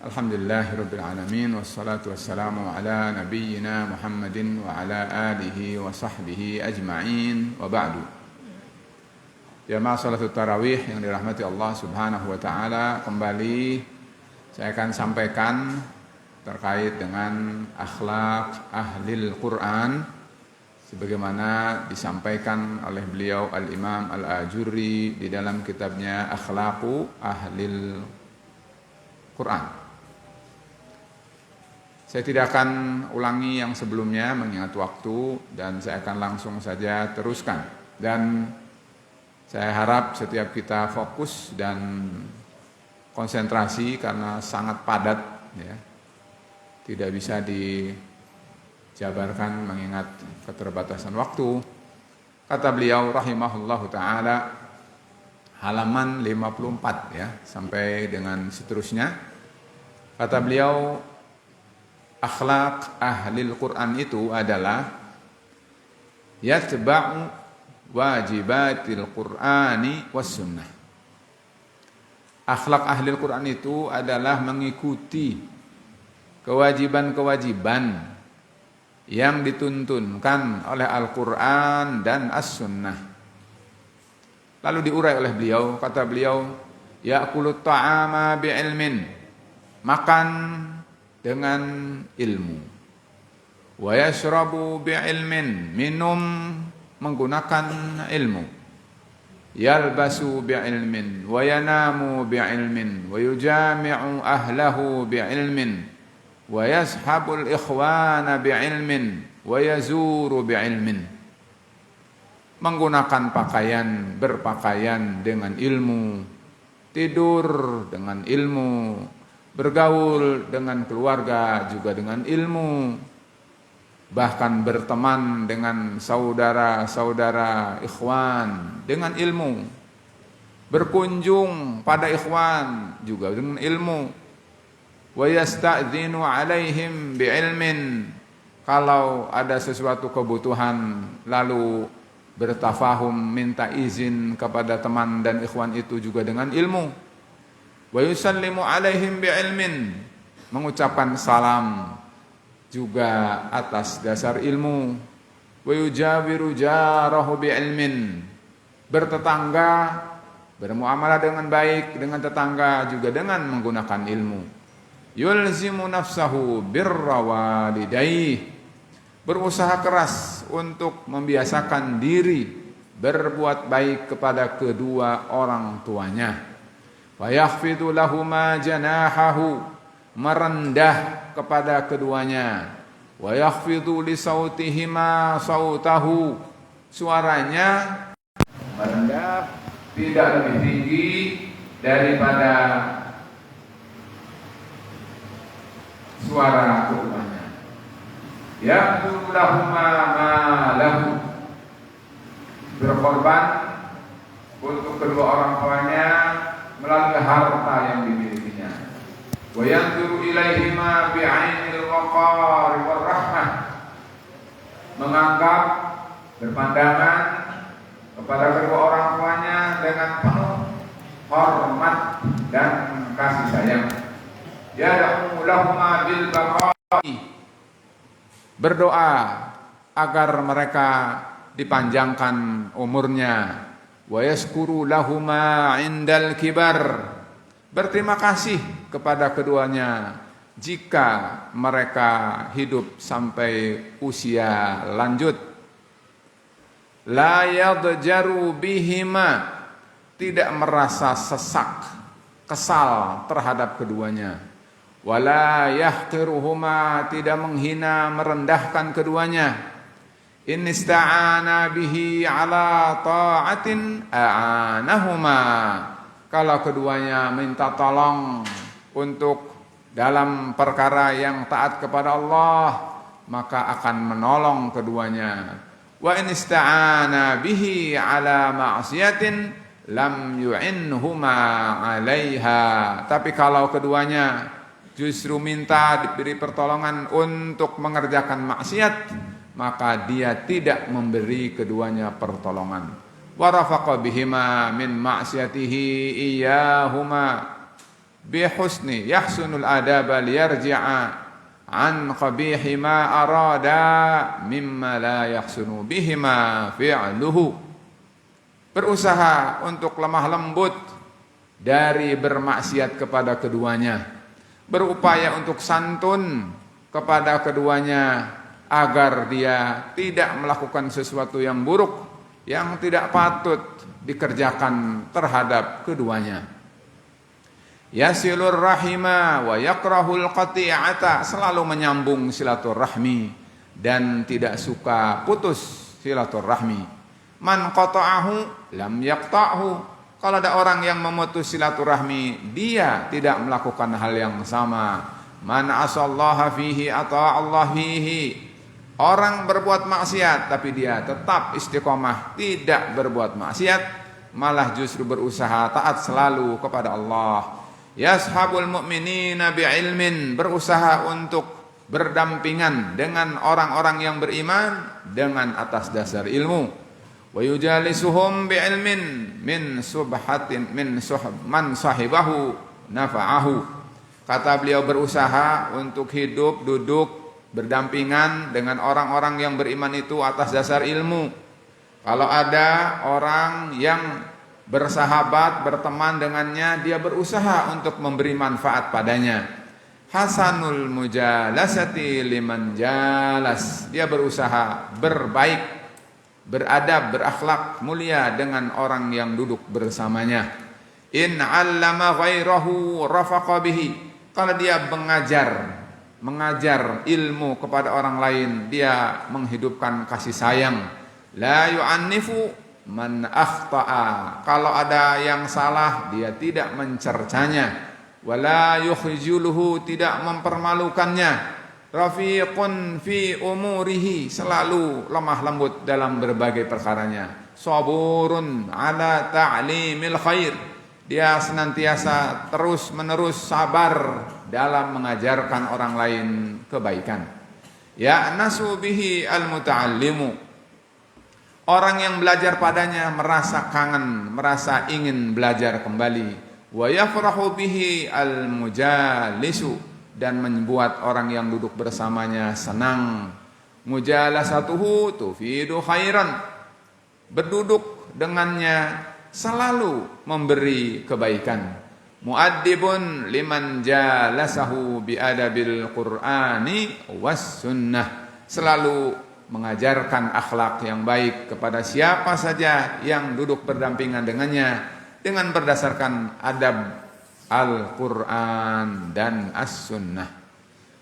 Alhamdulillahirabbil alamin wassalatu wassalamu ala nabiyyina Muhammadin wa ala alihi wa sahbihi ajma'in wa ba'du. Jamaah salatut tarawih yang dirahmati Allah Subhanahu wa taala, kembali saya akan sampaikan terkait dengan akhlak ahlil Quran sebagaimana disampaikan oleh beliau Al-Imam Al-Ajurri di dalam kitabnya Akhlaqu Ahlil Quran. Saya tidak akan ulangi yang sebelumnya mengingat waktu, dan saya akan langsung saja teruskan. Dan saya harap setiap kita fokus dan konsentrasi karena sangat padat, ya. Tidak bisa dijabarkan mengingat keterbatasan waktu. Kata beliau rahimahullahu taala, halaman 54 ya sampai dengan seterusnya. Kata beliau, akhlak ahlil Quran itu adalah yatba'u wajibatil Qur'ani was sunnah. Akhlak ahlil Quran itu adalah mengikuti kewajiban-kewajiban yang dituntunkan oleh Al-Quran dan As-Sunnah. Lalu diurai oleh beliau, kata beliau, ya'kulut ta'ama bi'ilmin, makan dengan ilmu, wa yashrabu bi'ilmin, minum menggunakan ilmu, yalbasu bi'ilmin, wa yanamu bi'ilmin, wa yujami'u ahlahu bi'ilmin, wa yashabul ikhwana bi'ilmin, wa yazuru bi'ilmin. Menggunakan pakaian, berpakaian dengan ilmu, tidur dengan ilmu, bergaul dengan keluarga juga dengan ilmu, bahkan berteman dengan saudara-saudara ikhwan dengan ilmu, berkunjung pada ikhwan juga dengan ilmu, wa yasta'dzinu alaihim bi'ilmin, kalau ada sesuatu kebutuhan lalu bertafahum, minta izin kepada teman dan ikhwan itu juga dengan ilmu. Wa yusallimu alaihim bi'ilmin, mengucapkan salam juga atas dasar ilmu. Wa yujawiru jarahu bi'ilmin, bertetangga, bermuamalah dengan baik dengan tetangga juga dengan menggunakan ilmu. Yulzimu nafsahu birra walidayh, berusaha keras untuk membiasakan diri berbuat baik kepada kedua orang tuanya. Wa yakhfidu lahuma janahahu, merendah kepada keduanya. Wa yakhfidu li sautihima sautahu, suaranya merendah, tidak lebih tinggi daripada suara keduanya. Yabdulu lahuma ma lahu, berkorban untuk kedua orang tuanya melalui harta yang dimilikinya. Wa yanzuru ilaihima bi'ainil waqar war rahmah, menganggap, berpandangan kepada kedua orang tuanya dengan penuh hormat dan kasih sayang. Yad'u lahuma bil baqa'i, berdoa agar mereka dipanjangkan umurnya. Wa yaskuru lahuma indal kibar, berterima kasih kepada keduanya jika mereka hidup sampai usia lanjut. La yadjaru bihima, tidak merasa sesak, kesal terhadap keduanya. Wala yahqiruhuma, tidak menghina, merendahkan keduanya. In ista'ana bihi ala ta'atin a'anahuma, kalau keduanya minta tolong untuk dalam perkara yang taat kepada Allah, maka akan menolong keduanya. Wa in ista'ana bihi ala ma'siyatin lam yu'inhuma 'alaiha, tapi kalau keduanya justru minta diberi pertolongan untuk mengerjakan maksiat, maka dia tidak memberi keduanya pertolongan. Wa rafaqa bihima min ma'siyatihi iyyahuma, bihusni yahsunul adaba liyarji'a an qabihi ma arada mimma la yahsunu bihima fi'luhu. Berusaha untuk lemah lembut dari bermaksiat kepada keduanya, berupaya untuk santun kepada keduanya agar dia tidak melakukan sesuatu yang buruk yang tidak patut dikerjakan terhadap keduanya. Yasilur rahima wa yakrahul qati'ata, selalu menyambung silaturahmi dan tidak suka putus silaturahmi. Man qata'ahu lam yaqta'hu, kalau ada orang yang memutus silaturahmi, dia tidak melakukan hal yang sama. Man asallaha fihi ata'allah fihi, orang berbuat maksiat tapi dia tetap istiqomah tidak berbuat maksiat, malah justru berusaha taat selalu kepada Allah. Yashabul mu'minina bi'ilmin, berusaha untuk berdampingan dengan orang-orang yang beriman dengan atas dasar ilmu. Wa yujalisuhum bi'ilmin min subhatin min man sahibahu nafa'ahu. Kata beliau, berusaha untuk hidup, duduk, berdampingan dengan orang-orang yang beriman itu atas dasar ilmu. Kalau ada orang yang bersahabat, berteman dengannya, dia berusaha untuk memberi manfaat padanya. Hasanul mujalasati liman jalas, dia berusaha berbaik, beradab, berakhlak mulia dengan orang yang duduk bersamanya. In 'allama ghairahu rafaqa bihi, kalau dia mengajar ilmu kepada orang lain, dia menghidupkan kasih sayang. La yu'annifu man akhta'a, kalau ada yang salah dia tidak mencercanya. Wala yukhjuluhu, tidak mempermalukannya. Rafiqun fi umurihi, selalu lemah lembut dalam berbagai perkaranya. Saburun ala ta'limil khair, dia senantiasa terus menerus sabar dalam mengajarkan orang lain kebaikan. Ya nasu bihi al-muta'allimu, orang yang belajar padanya merasa kangen, merasa ingin belajar kembali. Wa yafrahu bihi al-mujalisu, dan membuat orang yang duduk bersamanya senang. Mujalasatuhu tufidu khairan, berduduk dengannya selalu memberi kebaikan. Mu'addibun liman jalasahu biadabil qur'ani was sunnah, selalu mengajarkan akhlak yang baik kepada siapa saja yang duduk berdampingan dengannya dengan berdasarkan adab Al-Quran dan As-Sunnah.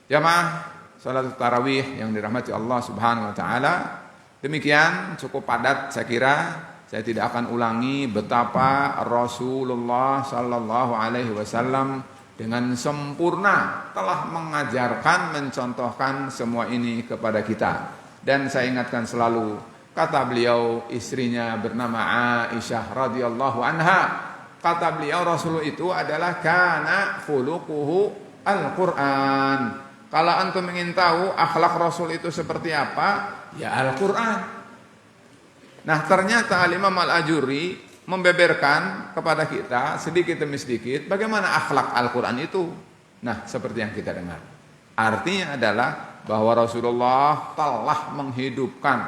Jamaah salat tarawih yang dirahmati Allah Subhanahu wa taala, demikian cukup padat saya kira. Saya tidak akan ulangi betapa Rasulullah sallallahu alaihi wasallam dengan sempurna telah mengajarkan, mencontohkan semua ini kepada kita. Dan saya ingatkan selalu, kata beliau, istrinya bernama Aisyah radhiyallahu anha, kata beliau, Rasul itu adalah kana khuluquhu Al-Quran. Kalau antum ingin tahu akhlak Rasul itu seperti apa, ya Al-Quran. Nah ternyata Al-Imam Al-Ajurri membeberkan kepada kita sedikit demi sedikit bagaimana akhlak Al-Quran itu. Nah seperti yang kita dengar, artinya adalah bahwa Rasulullah telah menghidupkan,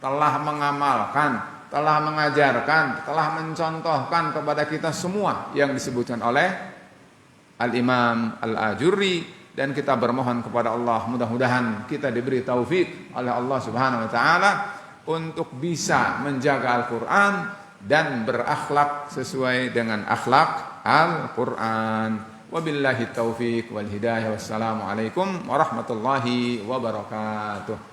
telah mengamalkan, telah mengajarkan, telah mencontohkan kepada kita semua yang disebutkan oleh Al-Imam Al-Ajurri. Dan kita bermohon kepada Allah, mudah-mudahan kita diberi taufik oleh Allah Subhanahu wa taala untuk bisa menjaga Al-Quran dan berakhlak sesuai dengan akhlak Al-Quran. Wabillahi taufiq wal hidayah. Wassalamualaikum warahmatullahi wabarakatuh.